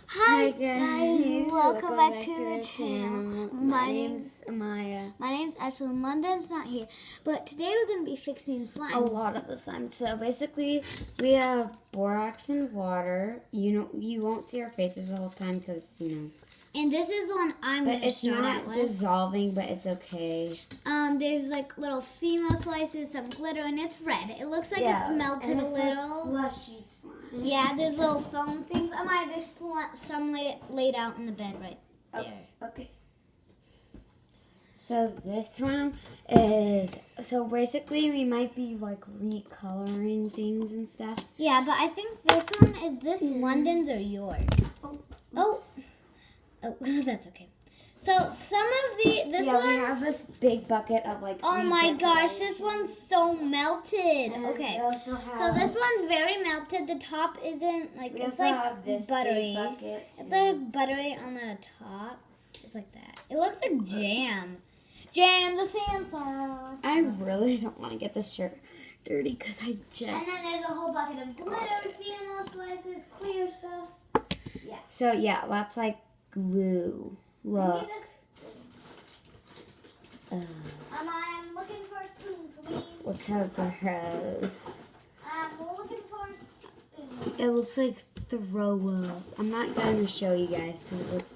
Hi guys, welcome back to the channel. My name's Amaya. My name's Ashley. London's not here, but today we're going to be fixing slimes. A lot of the slime. So basically, we have borax and water. You won't see our faces the whole time because And this is the one I'm going to start out But with. it's not dissolving, but it's okay. There's like little female slices, some glitter, and it's red. It looks like it's melted a little. Slushy slime. Yeah, there's little foam things. Amaya, there's some laid out in the bed right there. Okay. So this one is, basically we might be like recoloring things and stuff. Yeah, but I think this one, is this London's or yours? Oh, that's okay. So some of this one. We have this big bucket of like. Oh my gosh, this one's so melted. And okay, so this one's very melted. The top isn't like, it's like buttery. It's like buttery on the top. It's like that. It looks like jam. Jam the sandstone. I really don't want to get this shirt dirty because I just. And then there's a whole bucket of glitter, female slices, clear stuff. Yeah. So yeah, that's like glue. Look. I'm looking for a spoon for me. Look how gross. I'm looking for a spoon. It looks like throw up. I'm not going to show you guys because it looks.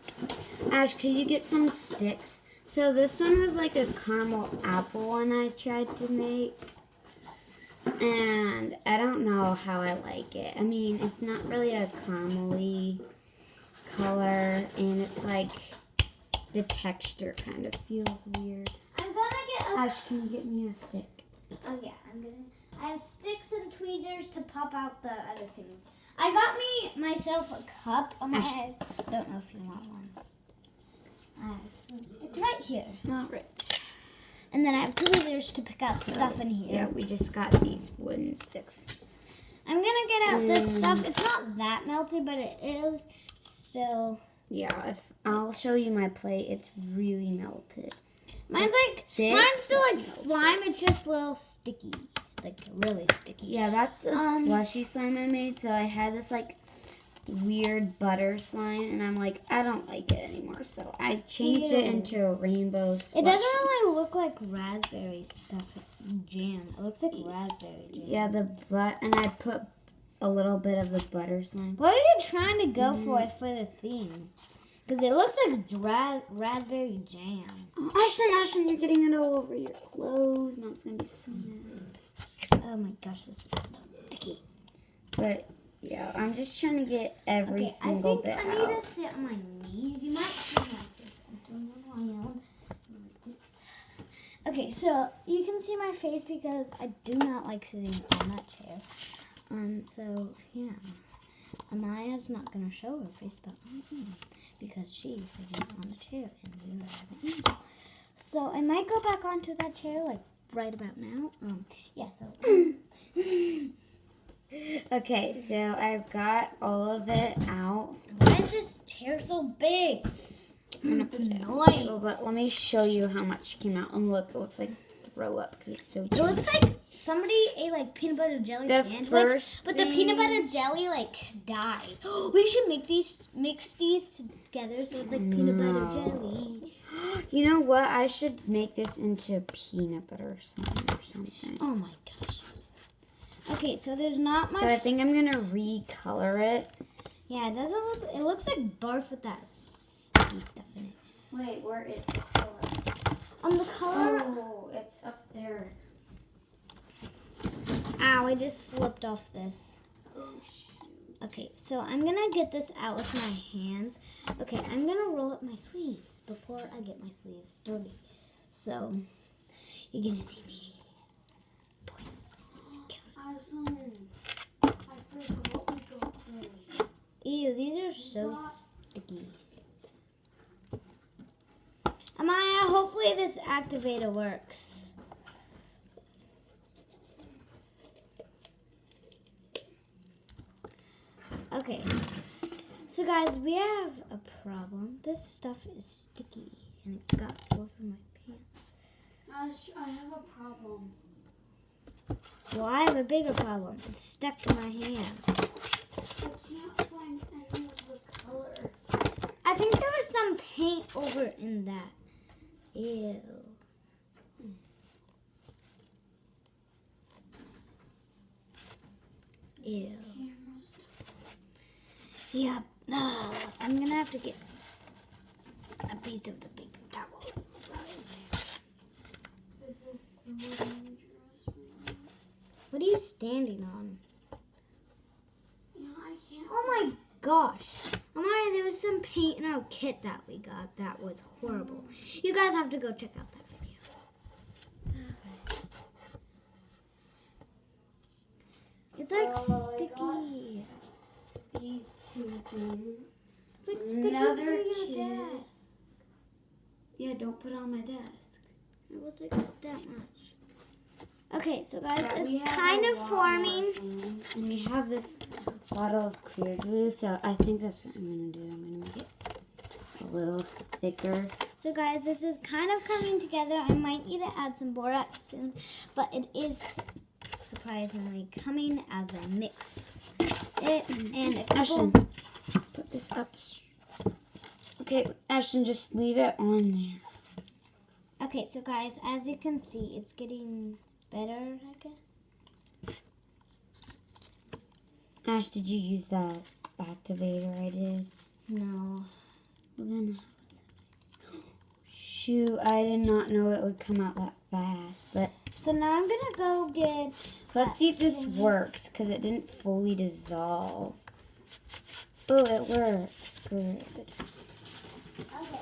Ash, could you get some sticks? So this one was like a caramel apple one I tried to make. And I don't know how I like it. I mean, it's not really a caramel-y color. And it's like the texture kind of feels weird. I'm gonna get a... Ash, can you get me a stick? Oh yeah, I have sticks and tweezers to pop out the other things. I got myself a cup on my head. I don't know if you want one. I have some sticks right here. All right. And then I have tweezers to pick out stuff in here. Yeah, we just got these wooden sticks. I'm gonna get out this stuff. It's not that melted, but it is still. Yeah, I'll show you my plate. It's really melted. Mine's still like slime. It's just a little sticky. It's like really sticky. Yeah, that's a slushy slime I made. So I had this like weird butter slime, and I'm like, I don't like it anymore. So I changed it into a rainbow slushy. It doesn't really look like raspberry stuff jam. It looks like raspberry jam. Yeah, and I put a little bit of the butter slime. What are you trying to go for the theme? Because it looks like raspberry jam. Oh, Ashton, you're getting it all over your clothes. Mom's going to be so mad. Oh my gosh, this is so sticky. But, yeah, I'm just trying to get every single bit out. I need to sit on my knees. You might feel like this. I'm doing it on my own. Okay, so you can see my face because I do not like sitting on that chair. So, yeah. Amaya's not going to show her face, but because she's sitting on the chair and you have an angle. So, I might go back onto that chair, like, right about now. Yeah, so. Okay, so I've got all of it out. Why is this chair so big? It's annoying. But let me show you how much came out. And look, it looks like throw up because it's so chewy. It looks like somebody ate like peanut butter jelly sandwich, but the peanut butter jelly like died. We should mix these together so it's like peanut butter jelly. You know what? I should make this into peanut butter slime or something. Oh my gosh. Okay, so there's not much. So I think I'm gonna recolor it. Yeah, it doesn't look. It looks like barf with that sticky stuff in it. Wait, where is the color? The color. Oh, it's up there. Ow! I just slipped off this. Oh shoot. Okay, so I'm gonna get this out with my hands. Okay, I'm gonna roll up my sleeves before I get my sleeves dirty. So you're gonna see me. I forgot we got those. Ew, these are so sticky. Amaya, hopefully this activator works. Okay. So guys, we have a problem. This stuff is sticky and it got all over my pants. I have a problem. Well, I have a bigger problem. It's stuck to my hands. I can't find any of the color. over in that. Ew. Ew. Yep. I'm gonna have to get a piece of the paper towel. Sorry. This is so dangerous. What are you standing on? Yeah, I can't. Oh my gosh. Amaya, there was some paint in our kit that we got that was horrible. You guys have to go check out that video. Okay. It's like Oh, I sticky. These two things. It's like sticking Another to your kit. desk. Yeah, don't put it on my desk. It was like that much. Okay, so guys, Yeah, we it's have kind a of lot forming. more things. And we have this bottle of clear glue, so I think that's what I'm going to do. I'm going to make it a little thicker. So guys, this is kind of coming together. I might need to add some borax soon, but it is surprisingly coming as I mix it and a couple. Ashton, put this up. Okay, Ashton, just leave it on there. Okay, so guys, as you can see, it's getting better, I guess. Ash, did you use that activator I did? No. Well, then how was it? Shoot, I did not know it would come out that fast. But So now I'm gonna go get. let's see if this works, because it didn't fully dissolve. Oh, it works. Good. Okay.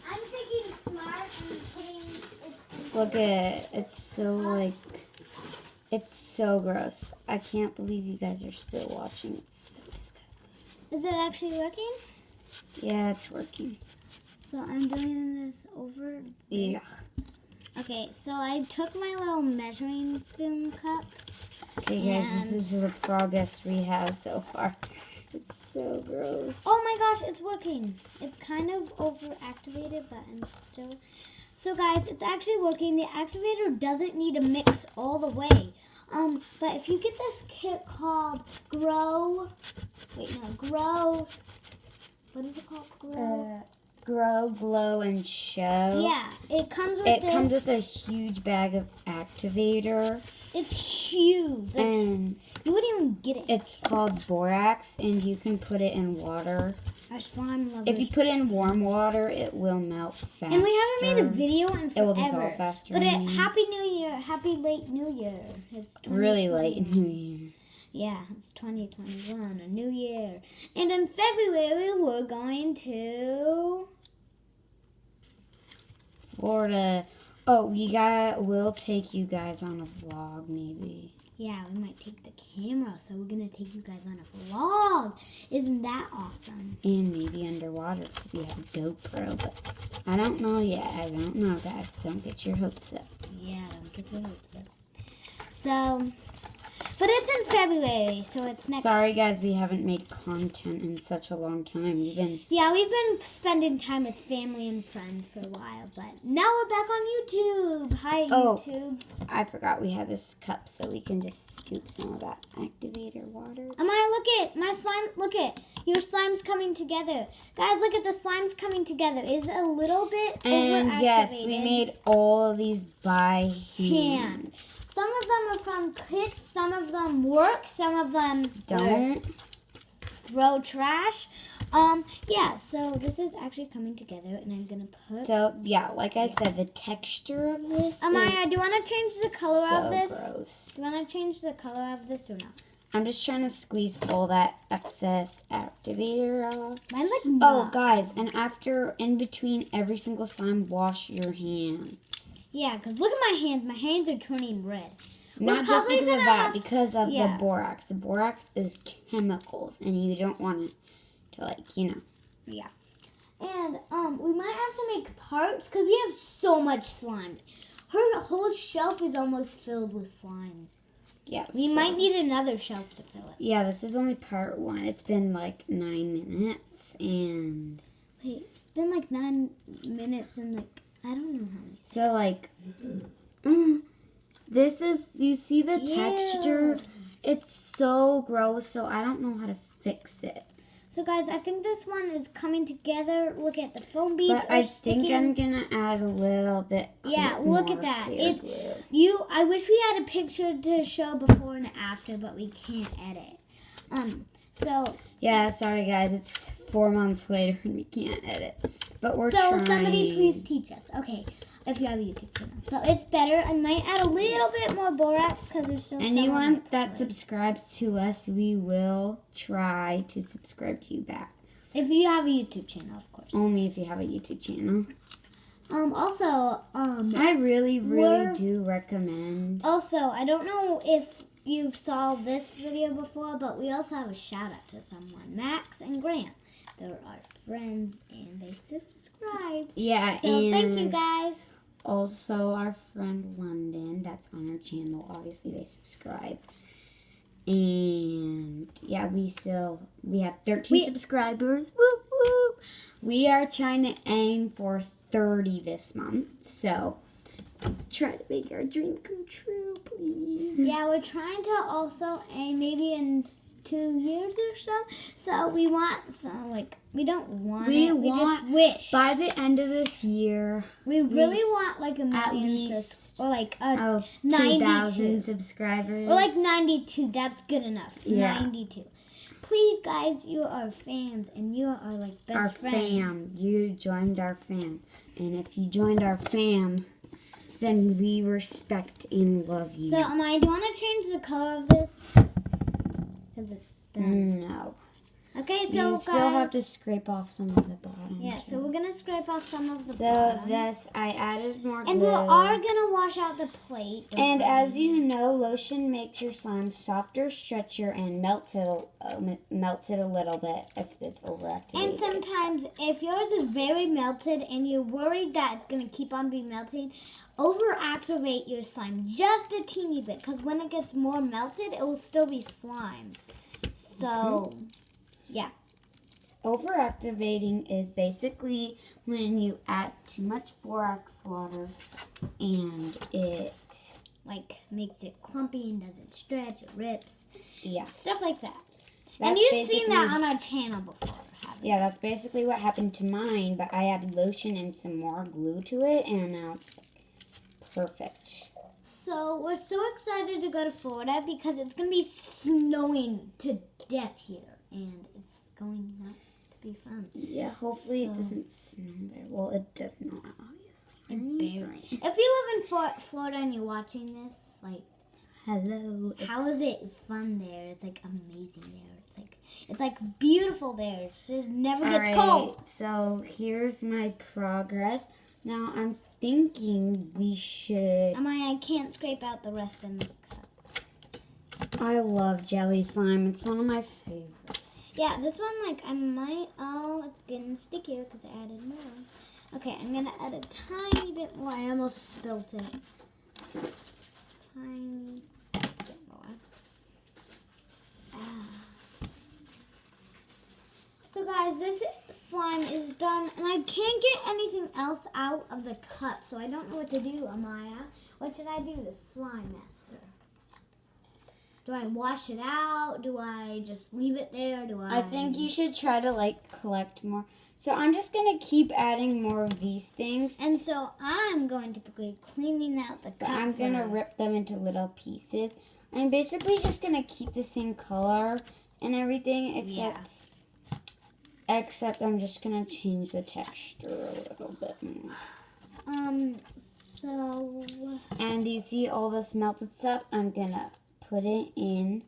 I'm thinking smart and putting it. Look at it. It's so like, it's so gross. I can't believe you guys are still watching. It's so disgusting. Is it actually working? Yeah, it's working. So I'm doing this over. Yeah. Okay, so I took my little measuring spoon cup. Okay, guys, this And- is the progress we have so far. It's so gross. Oh my gosh, it's working. It's kind of overactivated, but I'm still. So guys, it's actually working. The activator doesn't need to mix all the way. But if you get this kit called Grow, what is it called? Grow, glow, and show. Yeah, it comes with It this. comes with a huge bag of activator, It's huge. Like, and you wouldn't even get it. it's called borax, and you can put it in water. Our slime lovers. If you put it in warm water, it will melt faster. And we haven't made a video in It will forever. dissolve faster. But I mean. Happy New Year. Happy late New Year. It's Really 2021. late New Year. Yeah, it's 2021, a new year. And in February, we're going to... Florida. Oh, we'll take you guys on a vlog, maybe. Yeah, we might take the camera, so we're going to take you guys on a vlog. Isn't that awesome? And maybe underwater, because we have a GoPro. But I don't know yet. I don't know, guys. Don't get your hopes up. Yeah, don't get your hopes up. So, but it's in February, so it's next... Sorry, guys, we haven't made content in such a long time. We've been... Yeah, we've been spending time with family and friends for a while, but now we're back on YouTube. Hi, YouTube. I forgot we had this cup, so we can just scoop some of that activator water. Amaya, look it. My slime, look it. Your slime's coming together. Guys, look at the slime's coming together. Is it a little bit And overactivated? yes, we made all of these by hand. Some of them are from kits, some of them work, some of them Don't. throw trash. Yeah, so this is actually coming together, and I'm gonna put... So, yeah, like I said, the texture of this Amaya, is do you want to change the color so of this? gross. Do you want to change the color of this or not? I'm just trying to squeeze all that excess activator off. Mine's like Oh, not. guys, and after, in between every single slime, wash your hands. Yeah, because look at my hands. My hands are turning red. Not just probably because of gonna that, have- because of Yeah. the borax. The borax is chemicals, and you don't want it to, like, you know. Yeah. And we might have to make parts because we have so much slime. Her whole shelf is almost filled with slime. Yeah. We so- might need another shelf to fill it. Yeah, this is only part 1. It's been, like, 9 minutes, and... Wait, it's been like 9 minutes and like, I don't know how many. So, like... this is... You see the texture? It's so gross, so I don't know how to fix it. So guys, I think this one is coming together. Look at the foam beads. But I think I'm gonna add a little bit. Yeah, look at that. Clear glue. I wish we had a picture to show before and after, but we can't edit. So Yeah, sorry guys, it's 4 months later and we can't edit. But we're trying. So somebody please teach us. Okay, if you have a YouTube channel. So it's better. I might add a little bit more borax because there's still anyone that subscribes to us, we will try to subscribe to you back. If you have a YouTube channel, of course. Only if you have a YouTube channel. I really do recommend. Also, I don't know if you saw this video before, but we also have a shout out to someone, Max and Grant. They're our friends and they subscribed. Yeah, so and thank you guys. Also, our friend London, that's on our channel. Obviously, they subscribe. And yeah, we have 13 subscribers. Woo woo! We are trying to aim for 30 this month. So try to make our dream come true, please. Yeah, we're trying to also aim maybe in 2 years or so. So we want we don't want we just wish. By the end of this year, we really want like a million at least or like 2,000 subscribers. Or like 92. That's good enough. Yeah. 92. Please, guys, you are fans and you are like best friends. Our fam. You joined our fam. And if you joined our fam, then we respect and love you. So, do you want to change the color of this? Because it's done. No. Okay, so you still have to scrape off some of the bottom. Yeah, so we're going to scrape off some of the bottom. bottom. This, I added more glue. And we are going to wash out the plate. And as you know, lotion makes your slime softer, stretchier, and melts it a little bit if it's overactivated. And sometimes, if yours is very melted and you're worried that it's going to keep on being melted, overactivate your slime just a teeny bit. Because when it gets more melted, it will still be slime. So... yeah. Overactivating is basically when you add too much borax water and it makes it clumpy and doesn't stretch, it rips. Yeah. Stuff like that. And you've seen that on our channel before, haven't you? Yeah, that's basically what happened to mine, but I added lotion and some more glue to it and now it's perfect. So we're so excited to go to Florida because it's going to be snowing to death here. And it's going not to be fun. Yeah, hopefully it doesn't snow there. Well, it does not, obviously. If you live in Florida and you're watching this, hello. How is it fun there? It's amazing there. It's beautiful there. It just never gets cold. So here's my progress. Now I'm thinking we should. I can't scrape out the rest in this cup. I love jelly slime. It's one of my favorites. Yeah, this one, I might... Oh, it's getting stickier because I added more. Okay, I'm going to add a tiny bit more. I almost spilt it. Tiny bit more. So, guys, this slime is done. And I can't get anything else out of the cup. So, I don't know what to do, Amaya. What should I do? The slime master. Do I wash it out? Do I just leave it there? I think you should try to collect more. So I'm just going to keep adding more of these things. And so I'm going to be cleaning out the cup. I'm going to rip them into little pieces. I'm basically just going to keep the same color and everything except I'm just going to change the texture a little bit more. And you see all this melted stuff? I'm going to put it in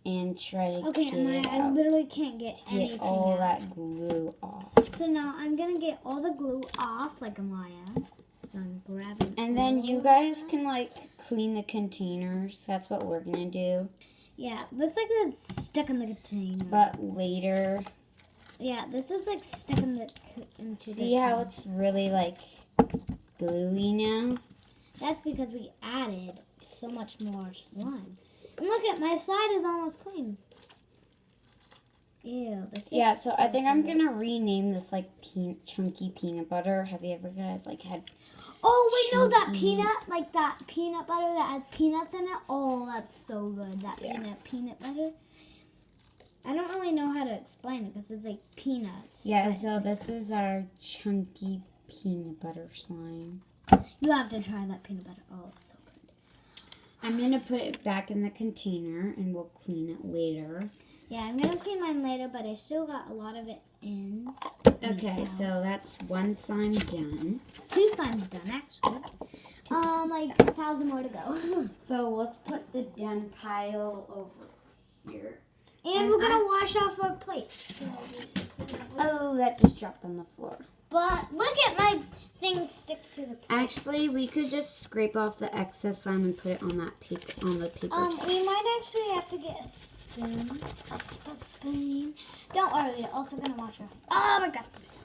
and try to get it out. I literally can't get anything all out. that glue off. So now I'm going to get all the glue off like Amaya. So I'm grabbing and then you guys can clean the containers. That's what we're going to do. Yeah, this is stuck in the container. But later. Yeah, this is stuck in into See how it's really gluey now? That's because we added so much more slime. And look at my side is almost clean. Ew. Yeah, so I think I'm gonna rename this chunky peanut butter. Have you ever guys had? Oh wait, no, that peanut butter that has peanuts in it. Oh, that's so good. That peanut butter. I don't really know how to explain it because it's like peanuts. Yeah, but so this is our chunky peanut butter slime. you have to try that peanut butter. Oh, it's so good. I'm going to put it back in the container and we'll clean it later. Yeah, I'm going to clean mine later, but I still got a lot of it in. Okay, so that's one slime done. 2 slimes done, actually. Like 1,000 more to go. So let's put the done pile over here. And we're going to wash off our plates. Oh, that just dropped on the floor. But look at my thing sticks to the plate. Actually, we could just scrape off the excess slime and put it on that paper, on the paper towel. We might actually have to get a spoon. A spoon. Don't worry, we're also going to wash our hands. Oh my god.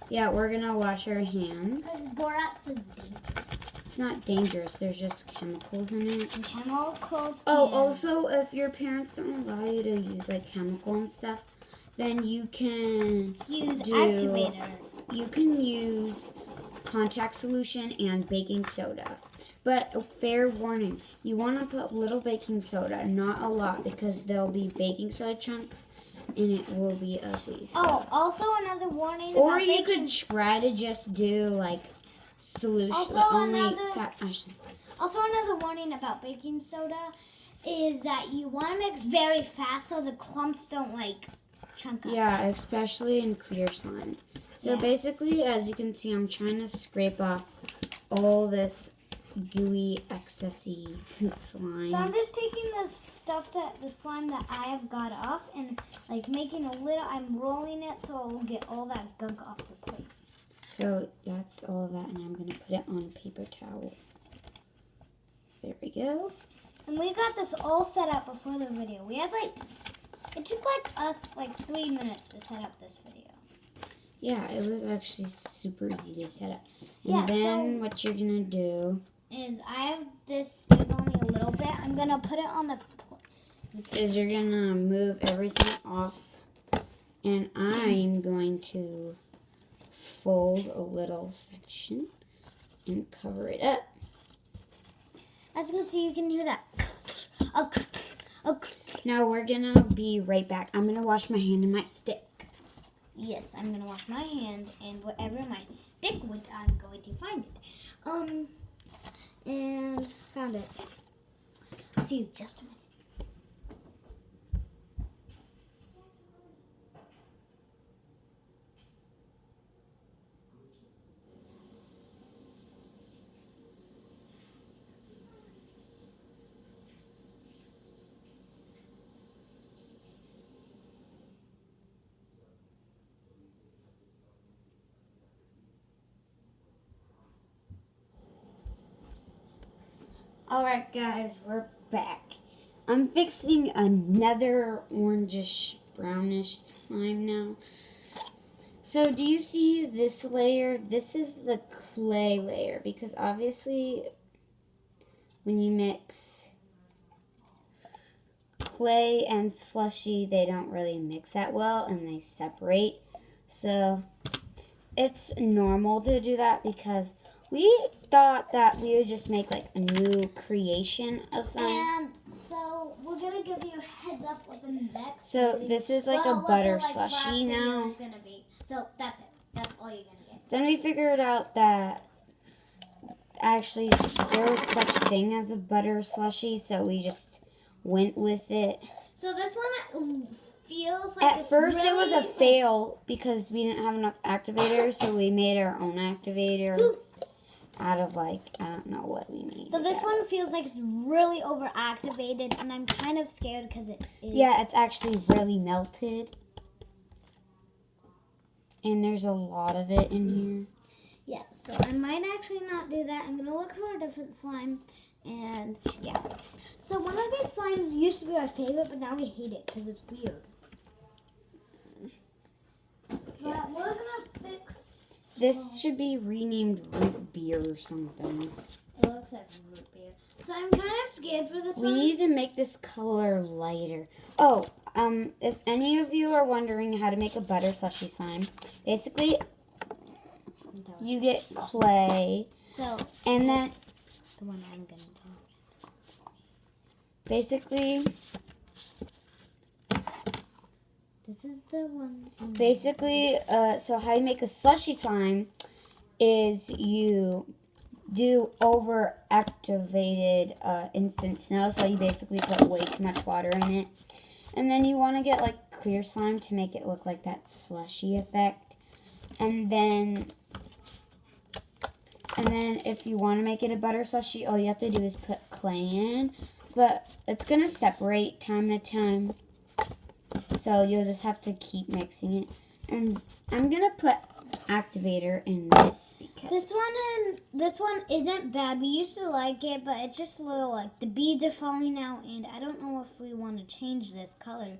Yeah, we're gonna wash our hands. Because borax is dangerous. It's not dangerous, there's just chemicals in it. And chemicals Oh, can... also, if your parents don't allow you to use like chemical and stuff, then you can use activator. You can use contact solution and baking soda. But fair warning, you want to put little baking soda, not a lot, because there'll be baking soda chunks and it will be ugly. So. Oh, also another warning. Or about you baking... could try to just do like solution. Also another warning about baking soda is that you want to mix very fast so the clumps don't like chunk up. Yeah, especially in clear slime. So basically, as you can see, I'm trying to scrape off all this gooey, excessy slime. So I'm just taking the slime that I have got off and like making a little, I'm rolling it so it will get all that gunk off the plate. So that's all of that, and I'm going to put it on a paper towel. There we go. And we got this all set up before the video. We had it took us 3 minutes to set up this video. Yeah, it was actually super easy to set up. And Yeah, then what you're going to do is I have this, there's only a little bit. I'm going to put it on the is you're going to move everything off, and I'm going to fold a little section and cover it up. As you can see, you can hear that. Now we're going to be right back. I'm going to wash my hand and my stick. Yes, I'm going to wash my hand, and wherever my stick went, I'm going to find it. And found it. See you just a minute. Alright guys, we're back. I'm fixing another orangish brownish slime now. So do you see this layer? This is the clay layer, because obviously when you mix clay and slushy, they don't really mix that well and they separate. So it's normal to do that, because we thought that we would just make a new creation of slime. And so we're gonna give you a heads up with the next. So this is a butter slushy now. Is gonna be. So that's it. That's all you're gonna get. Then we figured out that actually there was such thing as a butter slushy, so we just went with it. So this one feels like at first really, it was a fail because we didn't have enough activator, so we made our own activator. Out of I don't know what we made. So this one feels like it's really overactivated, and I'm kind of scared because it is. Yeah, it's actually really melted. And there's a lot of it in here. Yeah, so I might actually not do that. I'm going to look for a different slime. And yeah. So one of these slimes used to be our favorite, but now we hate it because it's weird. Yeah. But we're going to fix... This should be renamed root beer or something. It looks like root beer. So I'm kind of scared for this one. We need to make this color lighter. Oh, if any of you are wondering how to make a butter slushy slime, basically you get clay. So and then the one I'm gonna do. Basically This is the one. Basically, so how you make a slushy slime is you do over-activated instant snow. So you basically put way too much water in it. And then you want to get like clear slime to make it look like that slushy effect. And then if you want to make it a butter slushy, all you have to do is put clay in. But it's going to separate time to time. So you'll just have to keep mixing it. And I'm going to put activator in this because this one isn't bad. We used to like it, but it's just a little like the beads are falling out, and I don't know if we want to change this color.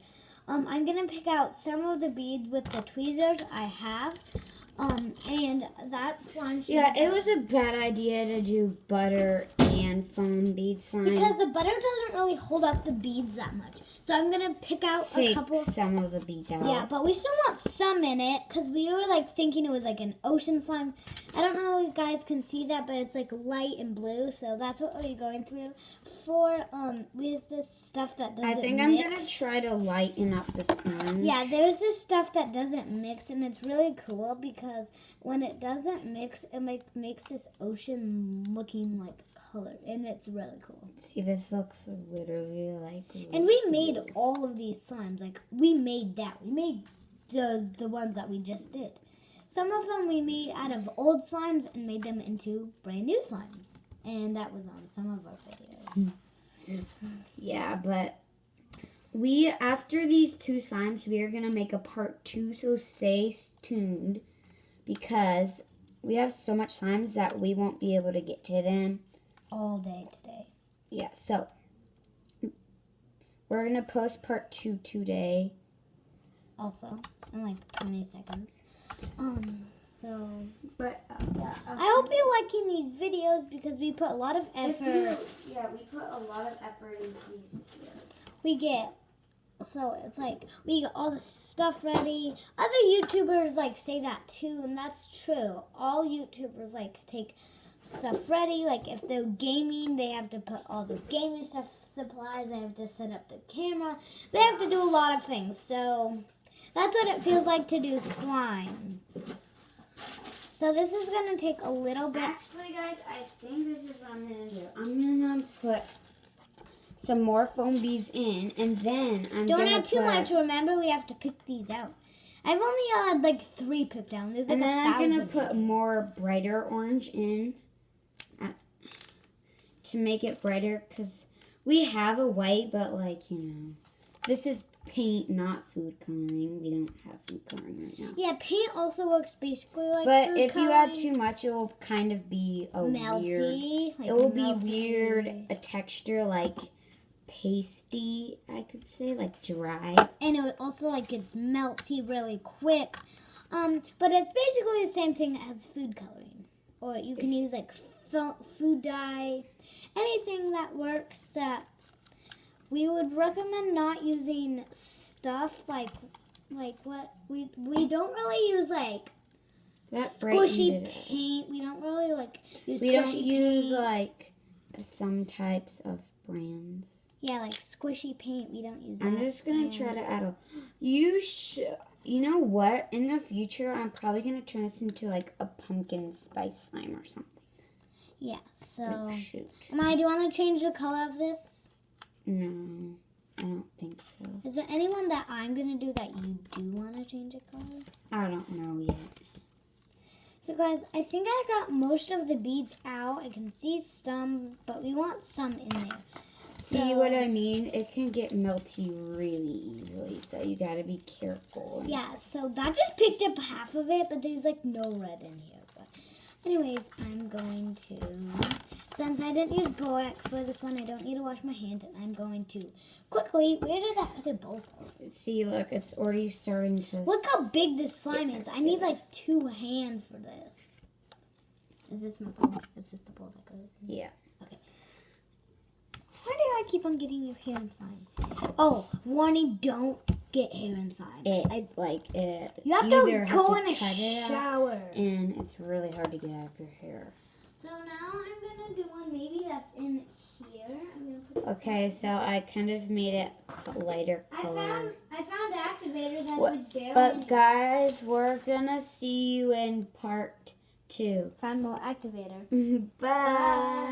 I'm gonna pick out some of the beads with the tweezers I have. And that slime. Yeah, it was a bad idea to do butter and foam bead slime. Because the butter doesn't really hold up the beads that much. So I'm going to pick out a couple. Some of the beads out. Yeah, but we still want some in it because we were like thinking it was like an ocean slime. I don't know if you guys can see that, but it's like light and blue. So that's what we're going through. We have this stuff that doesn't mix. I think I'm going to try to lighten up the sponge. Yeah, there's this stuff that doesn't mix, and it's really cool because when it doesn't mix, it makes this ocean looking like color, and it's really cool. See, this looks literally like. And we made all of these slimes. Like we made that. We made the ones that we just did. Some of them we made out of old slimes and made them into brand new slimes, and that was on some of our videos. Yeah, but after these 2 slimes, we are gonna make a part 2. So stay tuned. Because we have so much slimes that we won't be able to get to them all day today. Yeah, so we're going to post part 2 today. Also, in like 20 seconds. But I hope you're liking these videos because we put a lot of effort. We put a lot of effort into these videos. So it's like we get all the stuff ready. Other YouTubers like say that too, and that's true. All YouTubers like take stuff ready. Like if they're gaming, they have to put all the gaming supplies. They have to set up the camera. They have to do a lot of things. So that's what it feels like to do slime. So this is gonna take a little bit. Actually, guys, I think this is what I'm gonna do. I'm gonna put some more foam beads in, and then Don't add too much. Remember, we have to pick these out. I've only had like 3 picked out. There's like and then 1,000. I'm gonna put more brighter orange in to make it brighter, because we have a white, but like, you know, this is paint, not food coloring. We don't have food coloring right now. Yeah, paint also works basically like but food if coloring. you add too much, it will kind of be a melty. It will be weird, a texture like pasty, I could say, like dry. And it also like gets melty really quick. But it's basically the same thing as food coloring. Or you can use like food dye, anything that works. That we would recommend not using stuff like what we don't really use like that squishy paint. We don't really like use. We don't paint. use like some types of brands. Yeah, like squishy paint. We don't use. I'm that just gonna try to add a. You know what? In the future, I'm probably gonna turn this into like a pumpkin spice slime or something. Yeah. So. Oh, shoot. Amaya, do you want to change the color of this? No, I don't think so. Is there anyone that I'm gonna do that you do want to change the color? I don't know yet. So guys, I think I got most of the beads out. I can see some, but we want some in there. See what I mean? It can get melty really easily, so you gotta be careful. Yeah, so that just picked up half of it, but there's like no red in here. But anyways, I'm going to, since I didn't use borax for this one, I don't need to wash my hands, and I'm going to quickly, where did that, okay, both. See, look, it's already starting to. Look how big this slime is. I need like 2 hands for this. Is this my bowl? Is this the bowl that goes? Yeah. Okay. Why do I keep on getting your hair inside? Oh, warning, don't get hair inside. You have to go in a shower. And it's really hard to get out of your hair. So now I'm going to do one maybe that's in here. I'm gonna put this Okay, so I kind of made it lighter color. I found an activator that would barely. But guys, we're gonna see you in part 2. Found more activator. Bye.